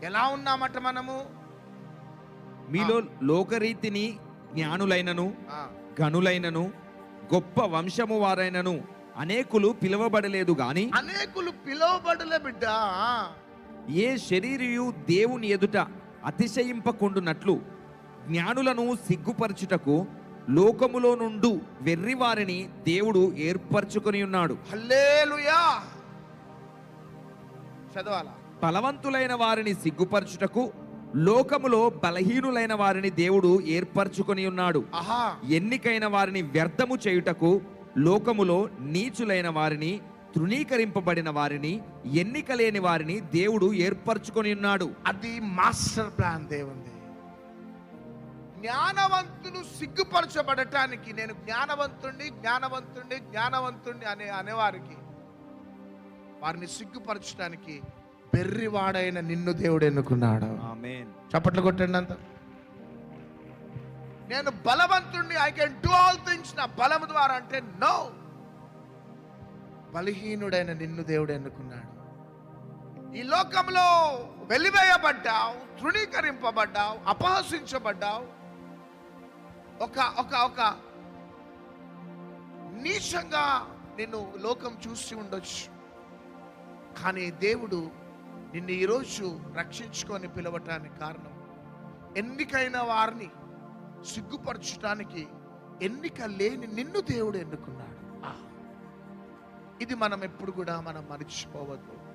ఎలా ఉన్నామట మనము? మీలో లోకరీతిని జ్ఞానులైనను ఆ, గనులైనను గొప్ప వంశము వారైనను అనేకులు పిలువబడలేదు గాని అనేకులు పిలువబడలే బిడ్డ. ఏ శరీరియు దేవుని ఎదుట అతిశయింపకుండునట్లు జ్ఞానులను సిగ్గుపరచుటకు లోకములో నుండు వెర్రివారిని దేవుడు ఏర్పరచుకొని ఉన్నాడు. హల్లెలూయా. చదవాలా? బలవంతులైన వారిని సిగ్గుపరచుటకు లోకములో బలహీనులైన వారిని దేవుడు ఏర్పరచుకొని ఉన్నాడు. ఆహా. ఎన్నికైన వారిని వ్యర్థము చేయుటకు లోకములో నీచులైన వారిని, తృణీకరింపబడిన వారిని, ఎన్నిక లేని వారిని దేవుడు ఏర్పరచుకొని ఉన్నాడు. అది మాస్టర్ ప్లాన్ దేవుంది. జ్ఞానవంతులు సిగ్గుపరచబడటానికి, నేను జ్ఞానవంతుణ్ణి అనేవారికి, వారిని సిగ్గుపరచడానికి బెర్రివాడైన నిన్ను దేవుడు ఎన్నుకున్నాడు. ఆమేన్. చప్పట్లు కొట్టండి అంత. నేను బలవంతుణ్ణి, I can do all things నా బలము ద్వారా అంటే నో. బలహీనుడైన నిన్ను దేవుడు ఎన్నుకున్నాడు. ఈ లోకంలో వెలివేయబడ్డావు, తృణీకరింపబడ్డావు, అపహసించబడ్డావు, ఒక నీచంగా నిన్ను లోకం చూసి ఉండొచ్చు. కానీ దేవుడు నిన్ను ఈరోజు రక్షించుకొని పిలవటానికి కారణం, ఎన్నికైన వారిని సిగ్గుపరచడానికి ఎన్నిక లేని నిన్ను దేవుడు ఎన్నుకున్నాడు. ఇది మనం ఎప్పుడు కూడా మర్చిపోవద్దు.